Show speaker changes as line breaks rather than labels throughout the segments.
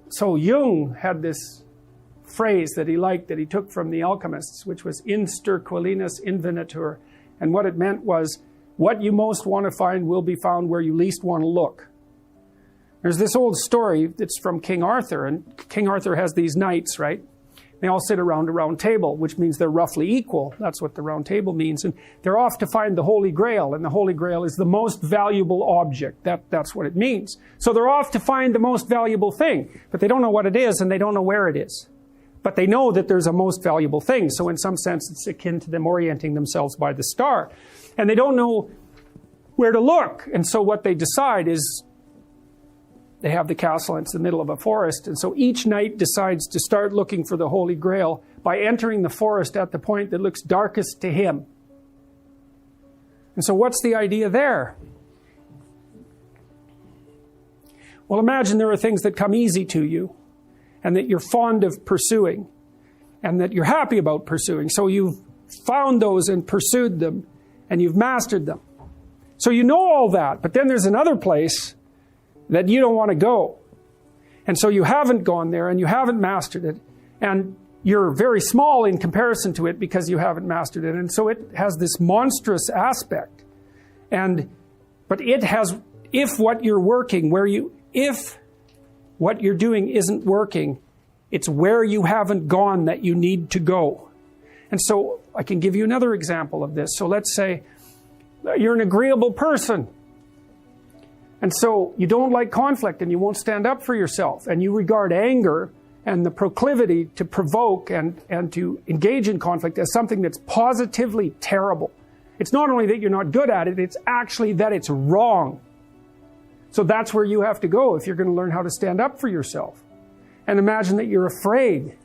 So Jung had this phrase that he liked, that he took from the alchemists, which was inster qualinus invenitur. And what it meant was, what you most want to find will be found where you least want to look. There's this old story that's from King Arthur, and King Arthur has these knights, right? They all sit around a round table, which means they're roughly equal. That's what the round table means. And they're off to find the Holy Grail, and the Holy Grail is the most valuable object. That's what it means. So they're off to find the most valuable thing, but they don't know what it is, and they don't know where it is. But they know that there's a most valuable thing. So in some sense, it's akin to them orienting themselves by the star. And they don't know where to look. And so what they decide is, they have the castle, and it's the middle of a forest. And so each knight decides to start looking for the Holy Grail by entering the forest at the point that looks darkest to him. And so what's the idea there? Well, imagine there are things that come easy to you, and that you're fond of pursuing, and that you're happy about pursuing. So you've found those and pursued them, and you've mastered them. So you know all that, but then there's another place that you don't want to go. And so you haven't gone there, and you haven't mastered it, and you're very small in comparison to it because you haven't mastered it. And so it has this monstrous aspect. But it has, if what you're doing isn't working, it's where you haven't gone that you need to go. And so I can give you another example of this. So let's say you're an agreeable person. And so you don't like conflict, and you won't stand up for yourself, and you regard anger and the proclivity to provoke and to engage in conflict as something that's positively terrible. It's not only that you're not good at it, it's actually that it's wrong. So that's where you have to go if you're going to learn how to stand up for yourself. And imagine that you're afraid.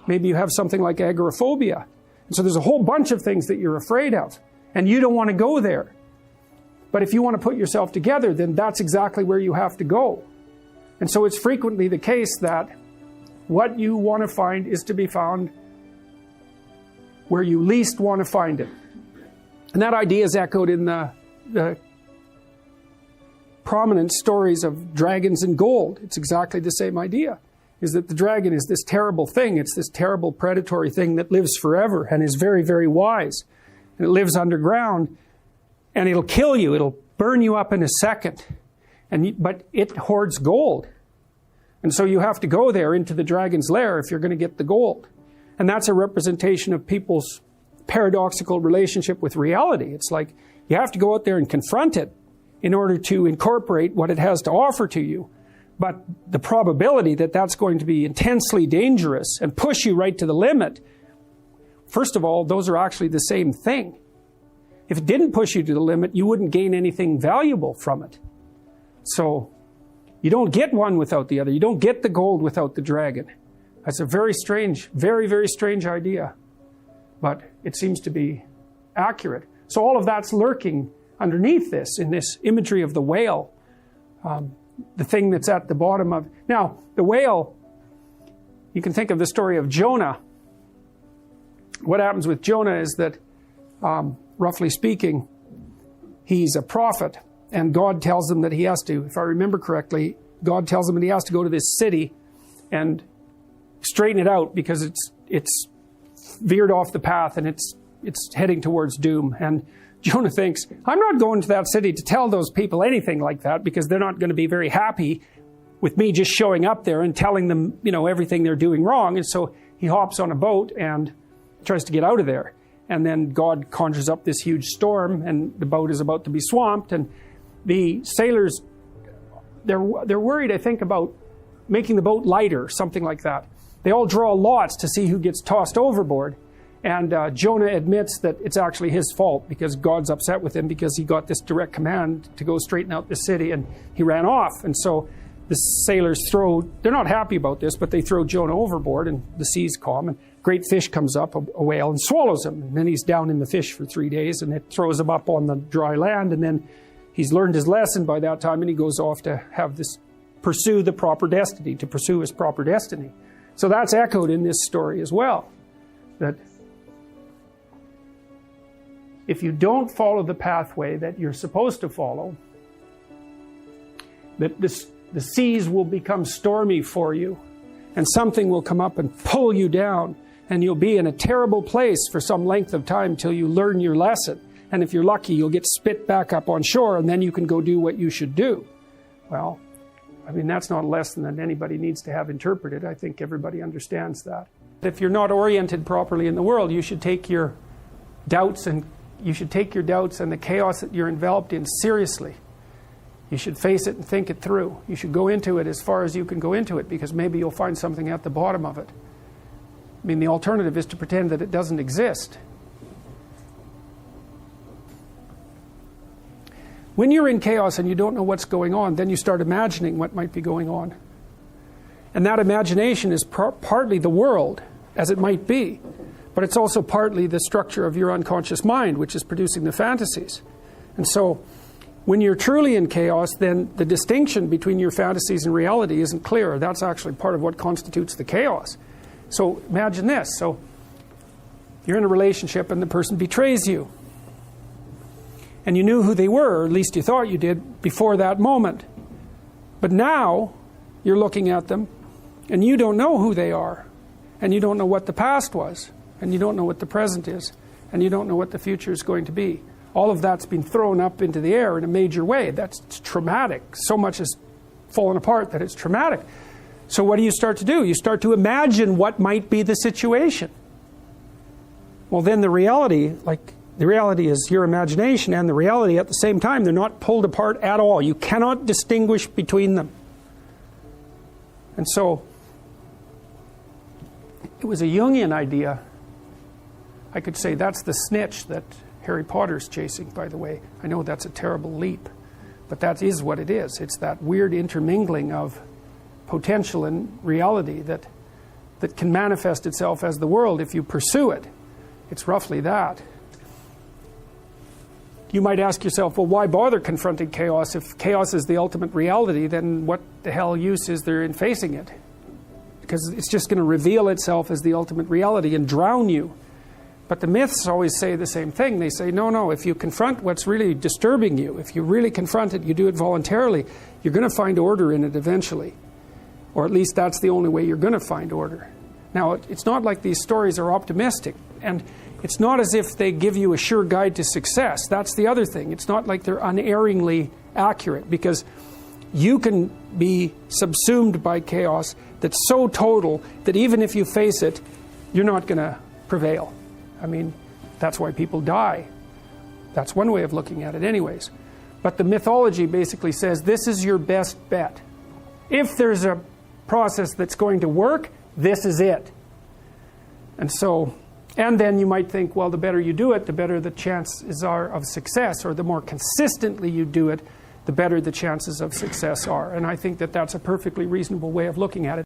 Maybe you have something like agoraphobia. And so there's a whole bunch of things that you're afraid of, and you don't want to go there. But if you want to put yourself together, then that's exactly where you have to go. And so it's frequently the case that what you want to find is to be found where you least want to find it. And that idea is echoed in the prominent stories of dragons and gold. It's exactly the same idea, is that the dragon is this terrible thing. It's this terrible predatory thing that lives forever and is very, very wise. And it lives underground. And it'll kill you. It'll burn you up in a second. But it hoards gold. And so you have to go there into the dragon's lair if you're going to get the gold. And that's a representation of people's paradoxical relationship with reality. It's like you have to go out there and confront it in order to incorporate what it has to offer to you. But the probability that that's going to be intensely dangerous and push you right to the limit, first of all, those are actually the same thing. If it didn't push you to the limit, you wouldn't gain anything valuable from it. So you don't get one without the other. You don't get the gold without the dragon. That's a very strange, very, very strange idea. But it seems to be accurate. So all of that's lurking underneath this, in this imagery of the whale. The thing that's at the bottom of... Now, the whale, you can think of the story of Jonah. What happens with Jonah is that... roughly speaking, he's a prophet, and God tells him that he has to, if I remember correctly, God tells him that he has to go to this city and straighten it out because it's veered off the path and it's heading towards doom. And Jonah thinks, I'm not going to that city to tell those people anything like that because they're not going to be very happy with me just showing up there and telling them, everything they're doing wrong. And so he hops on a boat and tries to get out of there. And then God conjures up this huge storm, and the boat is about to be swamped. And the sailors, they're worried, I think, about making the boat lighter, something like that. They all draw lots to see who gets tossed overboard. And Jonah admits that it's actually his fault because God's upset with him because he got this direct command to go straighten out the city, and he ran off. And so the sailors they're not happy about this, but they throw Jonah overboard, and the sea's calm, and great fish comes up, a whale, and swallows him. And then he's down in the fish for 3 days, and it throws him up on the dry land. And then he's learned his lesson by that time, and he goes off to pursue the proper destiny, to pursue his proper destiny. So that's echoed in this story as well. That if you don't follow the pathway that you're supposed to follow, that the seas will become stormy for you, and something will come up and pull you down, and you'll be in a terrible place for some length of time till you learn your lesson. And if you're lucky, you'll get spit back up on shore, and then you can go do what you should do. Well, I mean, that's not a lesson that anybody needs to have interpreted. I think everybody understands that. If you're not oriented properly in the world, you should take your doubts and the chaos that you're enveloped in seriously. You should face it and think it through. You should go into it as far as you can go into it, because maybe you'll find something at the bottom of it. I mean, the alternative is to pretend that it doesn't exist. When you're in chaos and you don't know what's going on, then you start imagining what might be going on. And that imagination is partly the world, as it might be, but it's also partly the structure of your unconscious mind, which is producing the fantasies. And so, when you're truly in chaos, then the distinction between your fantasies and reality isn't clear. That's actually part of what constitutes the chaos. So, imagine this. So, you're in a relationship and the person betrays you. And you knew who they were, or at least you thought you did, before that moment. But now, you're looking at them, and you don't know who they are. And you don't know what the past was. And you don't know what the present is. And you don't know what the future is going to be. All of that's been thrown up into the air in a major way. That's traumatic. So much has fallen apart that it's traumatic. So what do you start to do? You start to imagine what might be the situation. Well, then the reality is your imagination and the reality at the same time. They're not pulled apart at all. You cannot distinguish between them. And so, it was a Jungian idea. I could say that's the snitch that Harry Potter's chasing, by the way. I know that's a terrible leap, but that is what it is. It's that weird intermingling of potential and reality that can manifest itself as the world if you pursue it. It's roughly that. You might ask yourself, well, why bother confronting chaos? If chaos is the ultimate reality, then what the hell use is there in facing it? Because it's just going to reveal itself as the ultimate reality and drown you. But the myths always say the same thing. They say, no, if you confront what's really disturbing you, if you really confront it, you do it voluntarily, you're going to find order in it eventually. Or at least that's the only way you're going to find order. Now, it's not like these stories are optimistic. And it's not as if they give you a sure guide to success. That's the other thing. It's not like they're unerringly accurate, because you can be subsumed by chaos that's so total that even if you face it, you're not going to prevail. I mean, that's why people die. That's one way of looking at it anyways. But the mythology basically says this is your best bet. If there's a process that's going to work, this is it. And then you might think, well, the better you do it, the better the chances are of success, or the more consistently you do it, the better the chances of success are. And I think that that's a perfectly reasonable way of looking at it.